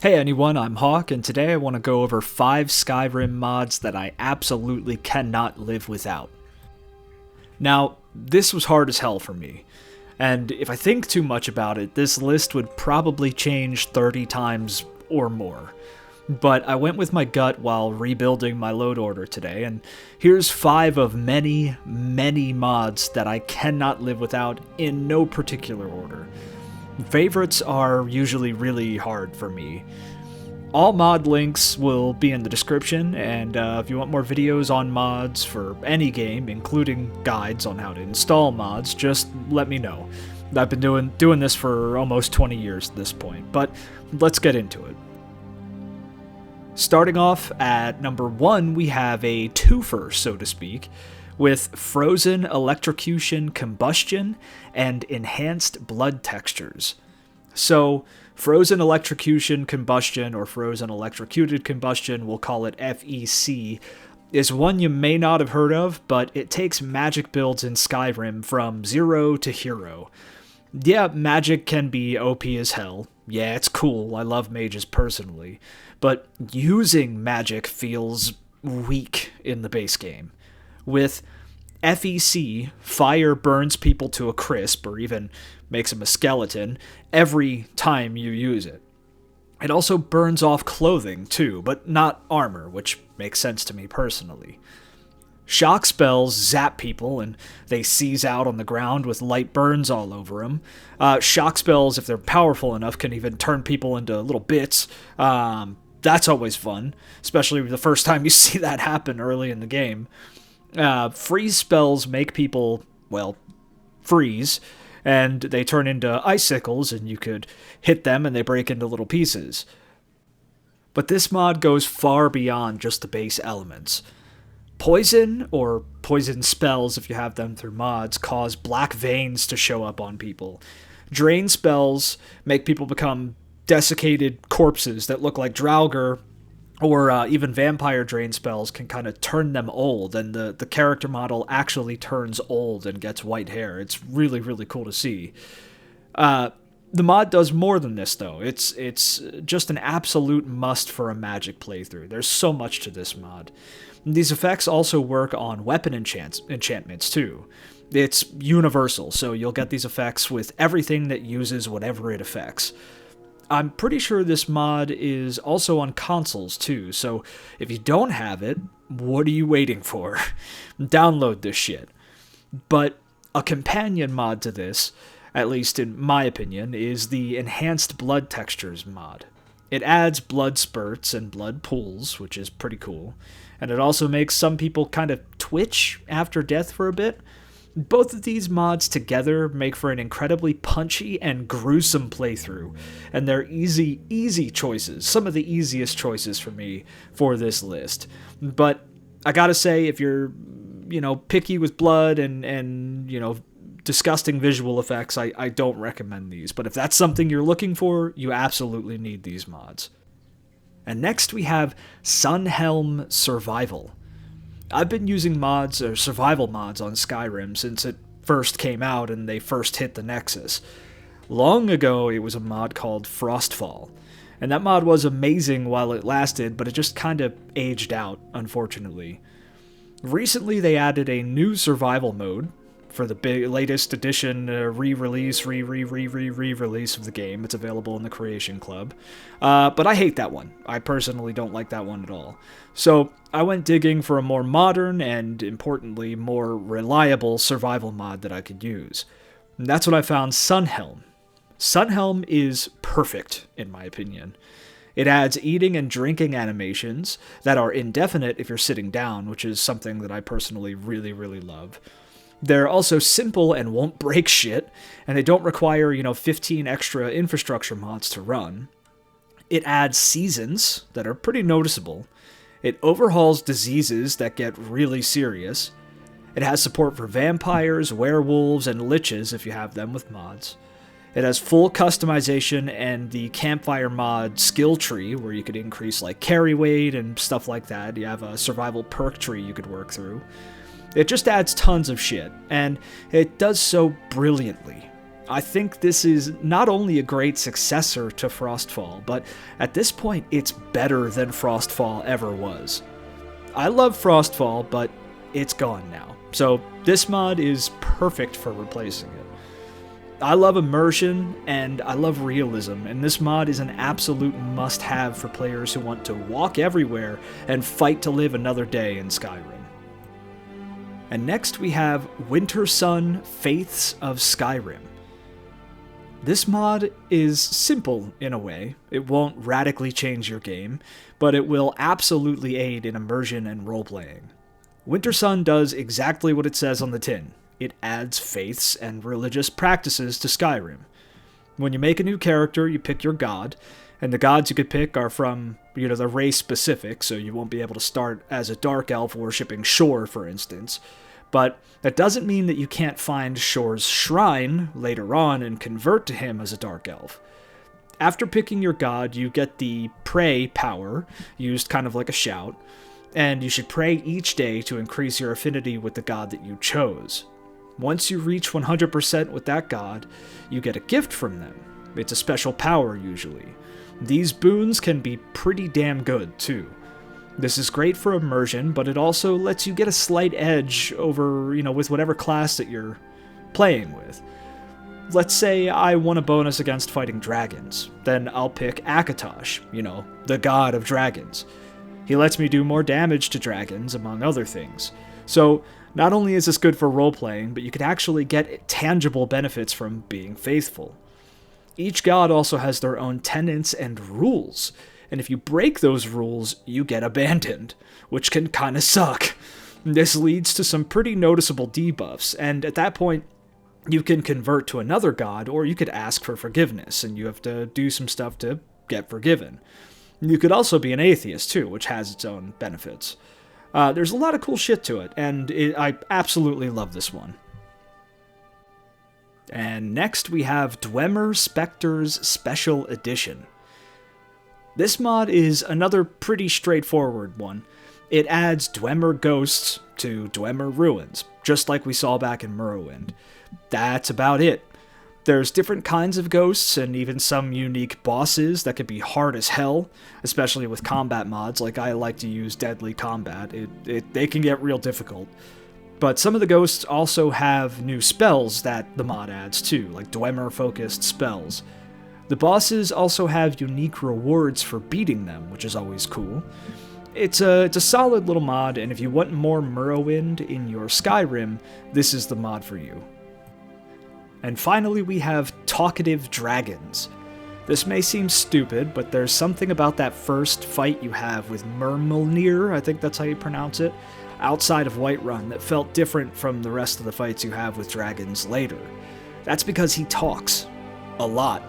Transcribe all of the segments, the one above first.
Hey anyone, I'm Hawk, and today I want to go over 5 Skyrim mods that I absolutely cannot live without. Now, this was hard as hell for me, and if I think too much about it, this list would probably change 30 times or more. But I went with my gut while rebuilding my load order today, and here's 5 of many, many mods that I cannot live without in no particular order. Favorites are usually really hard for me. All mod links will be in the description, and if you want more videos on mods for any game, including guides on how to install mods, just let me know. I've been doing this for almost 20 years at this point, but let's get into it. Starting off at number 1, we have a twofer, so to speak, with frozen electrocution combustion and enhanced blood textures. So, frozen electrocution combustion, or frozen electrocuted combustion, we'll call it FEC, is one you may not have heard of, but it takes magic builds in Skyrim from 0 to hero. Yeah, magic can be OP as hell. Yeah, it's cool, I love mages personally, but using magic feels weak in the base game. With FEC, fire burns people to a crisp, or even makes them a skeleton, every time you use it. It also burns off clothing, too, but not armor, which makes sense to me personally. Shock spells zap people, and they seize out on the ground with light burns all over them. Shock spells, if they're powerful enough, can even turn people into little bits. That's always fun, especially the first time you see that happen early in the game. Freeze spells make people, well, freeze, and they turn into icicles, and you could hit them and they break into little pieces. But this mod goes far beyond just the base elements. Poison, or poison spells if you have them through mods, cause black veins to show up on people. Drain spells make people become desiccated corpses that look like Draugr, or even vampire drain spells can kind of turn them old, and the character model actually turns old and gets white hair. It's really, really cool to see. The mod does more than this, though. It's just an absolute must for a magic playthrough. There's so much to this mod. These effects also work on weapon enchantments, too. It's universal, so you'll get these effects with everything that uses whatever it affects. I'm pretty sure this mod is also on consoles too, so if you don't have it, what are you waiting for? Download this shit. But a companion mod to this, at least in my opinion, is the Enhanced Blood Textures mod. It adds blood spurts and blood pools, which is pretty cool, and it also makes some people kind of twitch after death for a bit. Both of these mods together make for an incredibly punchy and gruesome playthrough, and they're easy choices, some of the easiest choices for me for this list. But I gotta say, if you're, picky with blood and disgusting visual effects, I don't recommend these. But if that's something you're looking for, you absolutely need these mods. And next we have Sunhelm Survival. I've been using mods, or survival mods, on Skyrim since it first came out and they first hit the Nexus. Long ago, it was a mod called Frostfall, and that mod was amazing while it lasted, but it just kind of aged out, unfortunately. Recently, they added a new survival mode for the latest edition re-release of the game. It's available in the Creation Club. But I hate that one. I personally don't like that one at all. So I went digging for a more modern and, importantly, more reliable survival mod that I could use. And that's when I found Sunhelm. Sunhelm is perfect, in my opinion. It adds eating and drinking animations that are indefinite if you're sitting down, which is something that I personally really, really love. They're also simple and won't break shit, and they don't require, 15 extra infrastructure mods to run. It adds seasons that are pretty noticeable. It overhauls diseases that get really serious. It has support for vampires, werewolves, and liches if you have them with mods. It has full customization and the campfire mod skill tree, where you could increase carry weight and stuff like that. You have a survival perk tree you could work through. It just adds tons of shit, and it does so brilliantly. I think this is not only a great successor to Frostfall, but at this point it's better than Frostfall ever was. I love Frostfall, but it's gone now, so this mod is perfect for replacing it. I love immersion, and I love realism, and this mod is an absolute must-have for players who want to walk everywhere and fight to live another day in Skyrim. And next we have Winter Sun Faiths of Skyrim. This mod is simple in a way. It won't radically change your game, but it will absolutely aid in immersion and role-playing. Winter Sun does exactly what it says on the tin. It adds faiths and religious practices to Skyrim. When you make a new character, you pick your god, and the gods you could pick are from, the race specific, so you won't be able to start as a dark elf worshipping Shor, for instance. But that doesn't mean that you can't find Shor's shrine later on and convert to him as a dark elf. After picking your god, you get the pray power, used kind of like a shout, and you should pray each day to increase your affinity with the god that you chose. Once you reach 100% with that god, you get a gift from them. It's a special power, usually. These boons can be pretty damn good, too. This is great for immersion, but it also lets you get a slight edge over, with whatever class that you're playing with. Let's say I want a bonus against fighting dragons. Then I'll pick Akatosh, the god of dragons. He lets me do more damage to dragons, among other things. So, not only is this good for role-playing, but you can actually get tangible benefits from being faithful. Each god also has their own tenets and rules, and if you break those rules, you get abandoned, which can kinda suck. This leads to some pretty noticeable debuffs, and at that point, you can convert to another god, or you could ask for forgiveness, and you have to do some stuff to get forgiven. You could also be an atheist, too, which has its own benefits. There's a lot of cool shit to it, and I absolutely love this one. And next we have Dwemer Spectres Special Edition. This mod is another pretty straightforward one. It adds Dwemer Ghosts to Dwemer Ruins, just like we saw back in Morrowind. That's about it. There's different kinds of ghosts, and even some unique bosses that can be hard as hell, especially with combat mods, like I like to use Deadly Combat. They can get real difficult. But some of the ghosts also have new spells that the mod adds too, like Dwemer-focused spells. The bosses also have unique rewards for beating them, which is always cool. It's a solid little mod, and if you want more Morrowind in your Skyrim, this is the mod for you. And finally we have Talkative Dragons. This may seem stupid, but there's something about that first fight you have with Myrmilnir, I think that's how you pronounce it, outside of Whiterun that felt different from the rest of the fights you have with dragons later. That's because he talks. A lot.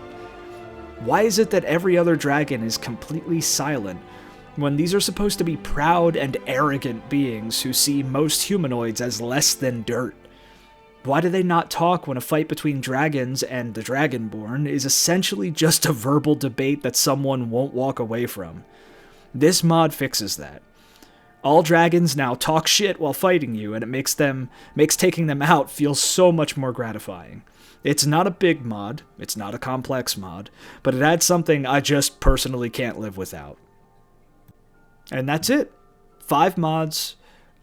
Why is it that every other dragon is completely silent, when these are supposed to be proud and arrogant beings who see most humanoids as less than dirt? Why do they not talk when a fight between dragons and the Dragonborn is essentially just a verbal debate that someone won't walk away from? This mod fixes that. All dragons now talk shit while fighting you, and it makes taking them out feel so much more gratifying. It's not a big mod, it's not a complex mod, but it adds something I just personally can't live without. And that's it. 5 mods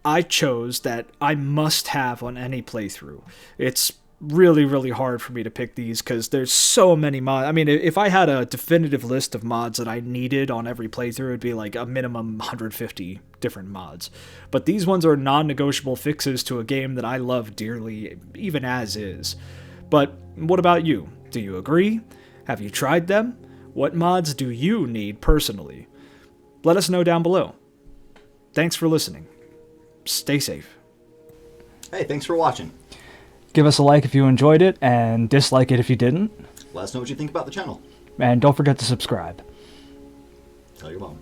I chose that I must have on any playthrough. It's really, really hard for me to pick these because there's so many mods. I mean, if I had a definitive list of mods that I needed on every playthrough, it'd be like a minimum 150 different mods. But these ones are non-negotiable fixes to a game that I love dearly, even as is. But what about you? Do you agree? Have you tried them? What mods do you need personally? Let us know down below. Thanks for listening. Stay safe. Hey, thanks for watching. Give us a like if you enjoyed it, and dislike it if you didn't. Let us know what you think about the channel. And don't forget to subscribe. Tell your mom.